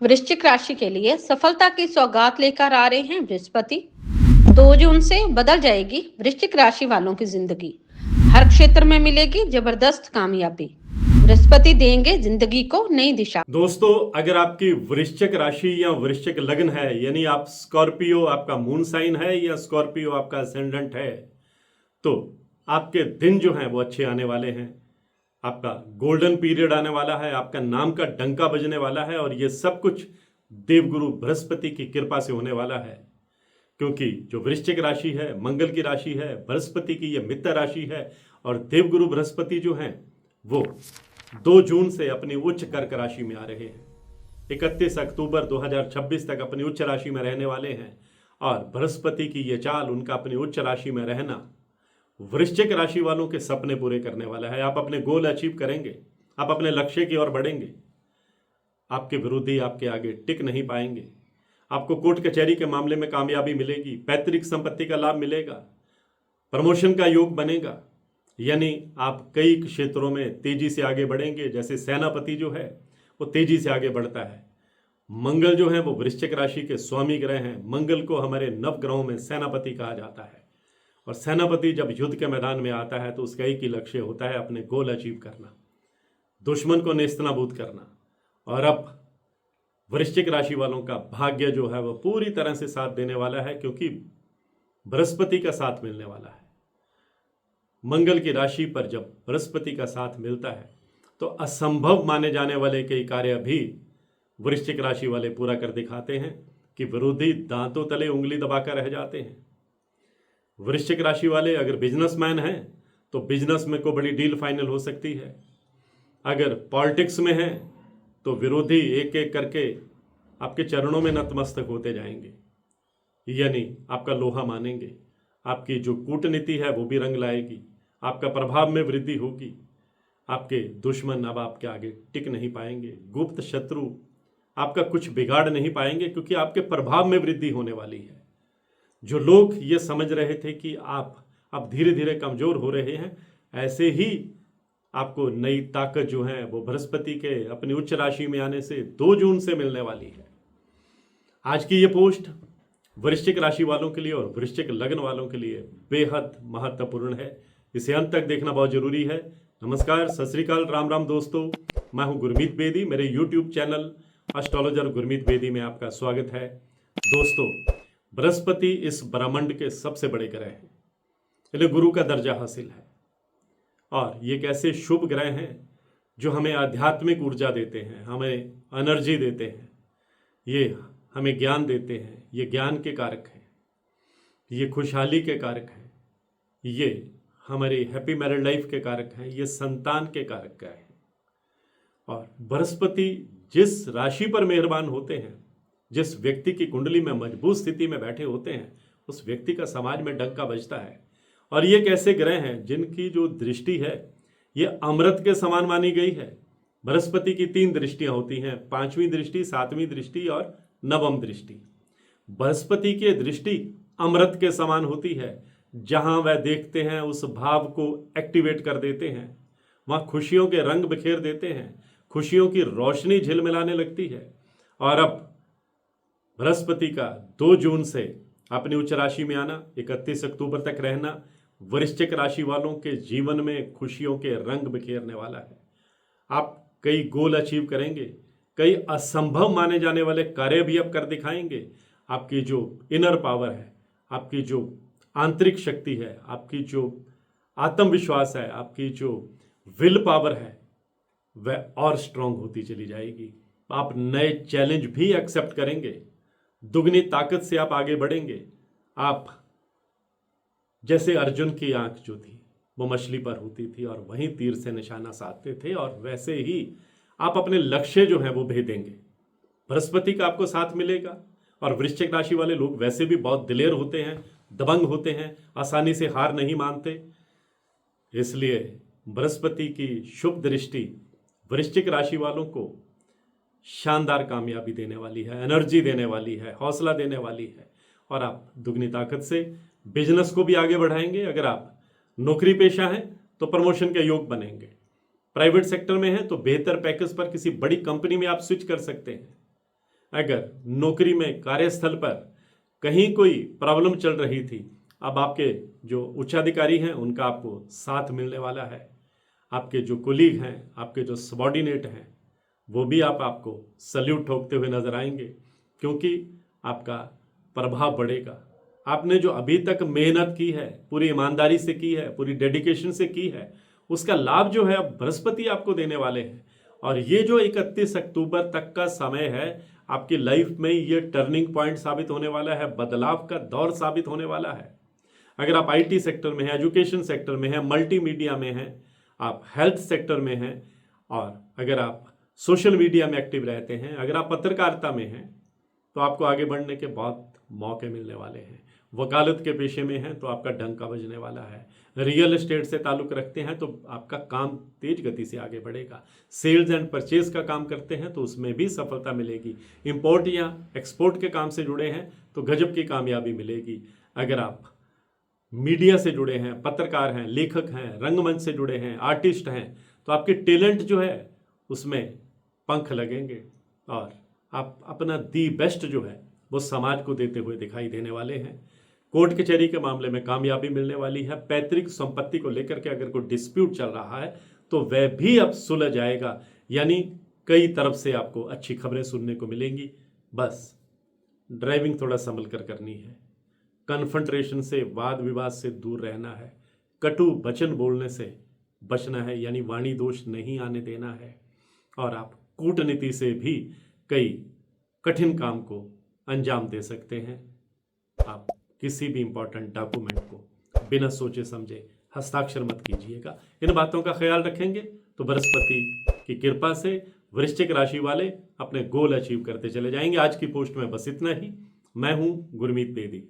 वृश्चिक राशि के लिए सफलता की सौगात लेकर आ रहे हैं बृहस्पति। 2 जून से बदल जाएगी वृश्चिक राशि वालों की जिंदगी। हर क्षेत्र में मिलेगी जबरदस्त कामयाबी। बृहस्पति देंगे जिंदगी को नई दिशा। दोस्तों, अगर आपकी वृश्चिक राशि या वृश्चिक लग्न है, यानी आप स्कॉर्पियो आपका मून साइन है या स्कॉर्पियो आपका असेंडेंट है, तो आपके दिन जो हैं वो अच्छे आने वाले हैं। आपका गोल्डन पीरियड आने वाला है, आपका नाम का डंका बजने वाला है, और ये सब कुछ देवगुरु बृहस्पति की कृपा से होने वाला है। क्योंकि जो वृश्चिक राशि है मंगल की राशि है, बृहस्पति की ये मित्र राशि है, और देवगुरु बृहस्पति जो हैं वो 2 जून से अपनी उच्च कर्क राशि में आ रहे हैं। 31 अक्टूबर 2026 तक अपनी उच्च राशि में रहने वाले हैं, और बृहस्पति की ये चाल, उनका अपनी उच्च राशि में रहना, वृश्चिक राशि वालों के सपने पूरे करने वाला है। आप अपने गोल अचीव करेंगे, आप अपने लक्ष्य की ओर बढ़ेंगे। आपके विरोधी आपके आगे टिक नहीं पाएंगे। आपको कोर्ट कचहरी के मामले में कामयाबी मिलेगी, पैतृक संपत्ति का लाभ मिलेगा, प्रमोशन का योग बनेगा, यानी आप कई क्षेत्रों में तेजी से आगे बढ़ेंगे। जैसे सेनापति जो है वो तेजी से आगे बढ़ता है। मंगल जो है वो वृश्चिक राशि के स्वामी ग्रह हैं। मंगल को हमारे नवग्रहों में सेनापति कहा जाता है, और सेनापति जब युद्ध के मैदान में आता है तो उसका एक ही लक्ष्य होता है, अपने गोल अचीव करना, दुश्मन को नेस्तनाबूद करना। और अब वृश्चिक राशि वालों का भाग्य जो है वह पूरी तरह से साथ देने वाला है, क्योंकि बृहस्पति का साथ मिलने वाला है। मंगल की राशि पर जब बृहस्पति का साथ मिलता है तो असंभव माने जाने वाले कई कार्य भी वृश्चिक राशि वाले पूरा कर दिखाते हैं, कि विरोधी दांतों तले उंगली दबाकर रह जाते हैं। वृश्चिक राशि वाले अगर बिजनेसमैन हैं तो बिजनेस में कोई बड़ी डील फाइनल हो सकती है। अगर पॉलिटिक्स में हैं तो विरोधी एक एक करके आपके चरणों में नतमस्तक होते जाएंगे, यानी आपका लोहा मानेंगे। आपकी जो कूटनीति है वो भी रंग लाएगी, आपका प्रभाव में वृद्धि होगी। आपके दुश्मन अब आपके आगे टिक नहीं पाएंगे, गुप्त शत्रु आपका कुछ बिगाड़ नहीं पाएंगे, क्योंकि आपके प्रभाव में वृद्धि होने वाली है। जो लोग ये समझ रहे थे कि आप अब धीरे धीरे कमजोर हो रहे हैं, ऐसे ही आपको नई ताकत जो है वो बृहस्पति के अपनी उच्च राशि में आने से 2 जून से मिलने वाली है। आज की ये पोस्ट वृश्चिक राशि वालों के लिए और वृश्चिक लग्न वालों के लिए बेहद महत्वपूर्ण है। इसे अंत तक देखना बहुत जरूरी है। नमस्कार, सत श्री अकाल, राम राम दोस्तों, मैं हूं गुरमीत बेदी। मेरे YouTube channel astrologer Gurmeet Bedi में आपका स्वागत है। दोस्तों, बृहस्पति इस ब्रह्मांड के सबसे बड़े ग्रह हैं, इन्हें गुरु का दर्जा हासिल है, और ये एक ऐसे शुभ ग्रह हैं जो हमें आध्यात्मिक ऊर्जा देते हैं, हमें एनर्जी देते हैं, ये हमें ज्ञान देते हैं, ये ज्ञान के कारक हैं, ये खुशहाली के कारक हैं, ये हमारी हैप्पी मैरिड लाइफ के कारक हैं, ये संतान के कारक हैं। और बृहस्पति जिस राशि पर मेहरबान होते हैं, जिस व्यक्ति की कुंडली में मजबूत स्थिति में बैठे होते हैं, उस व्यक्ति का समाज में डंका बजता है। और ये कैसे ग्रह हैं जिनकी जो दृष्टि है ये अमृत के समान मानी गई है। बृहस्पति की 3 दृष्टियां होती हैं, 5वीं दृष्टि, 7वीं दृष्टि और 9वीं दृष्टि। बृहस्पति की दृष्टि अमृत के समान होती है। जहां वह देखते हैं उस भाव को एक्टिवेट कर देते हैं, वहां खुशियों के रंग बिखेर देते हैं, खुशियों की रोशनी झिलमिलाने लगती है। और अब बृहस्पति का 2 जून से अपनी उच्च राशि में आना, 31 अक्टूबर तक रहना, वृश्चिक राशि वालों के जीवन में खुशियों के रंग बिखेरने वाला है। आप कई गोल अचीव करेंगे, कई असंभव माने जाने वाले कार्य भी अब कर दिखाएंगे। आपकी जो इनर पावर है, आपकी जो आंतरिक शक्ति है, आपकी जो आत्मविश्वास है, आपकी जो विल पावर है, वह और स्ट्रांग होती चली जाएगी। आप नए चैलेंज भी एक्सेप्ट करेंगे, दुगनी ताकत से आप आगे बढ़ेंगे। आप जैसे अर्जुन की आंख जो थी वो मछली पर होती थी और वहीं तीर से निशाना साधते थे, और वैसे ही आप अपने लक्ष्य जो हैं वो भेदेंगे। बृहस्पति का आपको साथ मिलेगा। और वृश्चिक राशि वाले लोग वैसे भी बहुत दिलेर होते हैं, दबंग होते हैं, आसानी से हार नहीं मानते। इसलिए बृहस्पति की शुभ दृष्टि वृश्चिक राशि वालों को शानदार कामयाबी देने वाली है, एनर्जी देने वाली है, हौसला देने वाली है, और आप दुगनी ताकत से बिजनेस को भी आगे बढ़ाएंगे। अगर आप नौकरी पेशा हैं तो प्रमोशन के योग बनेंगे, प्राइवेट सेक्टर में हैं तो बेहतर पैकेज पर किसी बड़ी कंपनी में आप स्विच कर सकते हैं। अगर नौकरी में कार्यस्थल पर कहीं कोई प्रॉब्लम चल रही थी, अब आपके जो उच्चाधिकारी हैं उनका आपको साथ मिलने वाला है। आपके जो कोलीग हैं, आपके जो सबॉर्डिनेट हैं, वो भी आपको सल्यूट ठोकते हुए नजर आएंगे, क्योंकि आपका प्रभाव बढ़ेगा। आपने जो अभी तक मेहनत की है, पूरी ईमानदारी से की है, पूरी डेडिकेशन से की है, उसका लाभ जो है अब बृहस्पति आपको देने वाले हैं। और ये जो 31 अक्टूबर तक का समय है, आपकी लाइफ में ये टर्निंग पॉइंट साबित होने वाला है, बदलाव का दौर साबित होने वाला है। अगर आप आईटी सेक्टर में हैं, एजुकेशन सेक्टर में हैं, मल्टीमीडिया में हैं, आप हेल्थ सेक्टर में हैं, और अगर आप सोशल मीडिया में एक्टिव रहते हैं, अगर आप पत्रकारिता में हैं, तो आपको आगे बढ़ने के बहुत मौके मिलने वाले हैं। वकालत के पेशे में हैं तो आपका डंका बजने वाला है। रियल एस्टेट से ताल्लुक़ रखते हैं तो आपका काम तेज गति से आगे बढ़ेगा। सेल्स एंड परचेज का काम करते हैं तो उसमें भी सफलता मिलेगी। इंपोर्ट या एक्सपोर्ट के काम से जुड़े हैं तो गजब की कामयाबी मिलेगी। अगर आप मीडिया से जुड़े हैं, पत्रकार हैं, लेखक हैं, रंगमंच से जुड़े हैं, आर्टिस्ट हैं, तो आपके टैलेंट जो है उसमें पंख लगेंगे और आप अपना दी बेस्ट जो है वो समाज को देते हुए दिखाई देने वाले हैं। कोर्ट कचहरी के मामले में कामयाबी मिलने वाली है। पैतृक संपत्ति को लेकर के अगर कोई डिस्प्यूट चल रहा है तो वह भी अब सुलझ जाएगा, यानी कई तरफ से आपको अच्छी खबरें सुनने को मिलेंगी। बस ड्राइविंग थोड़ा संभल कर करनी है, कन्फ्रंट्रेशन से, वाद विवाद से दूर रहना है, कटु वचन बोलने से बचना है, यानी वाणी दोष नहीं आने देना है, और आप कूटनीति से भी कई कठिन काम को अंजाम दे सकते हैं। आप किसी भी इंपॉर्टेंट डॉक्यूमेंट को बिना सोचे समझे हस्ताक्षर मत कीजिएगा। इन बातों का ख्याल रखेंगे तो बृहस्पति की कृपा से वृश्चिक राशि वाले अपने गोल अचीव करते चले जाएंगे। आज की पोस्ट में बस इतना ही। मैं हूं गुरमीत बेदी।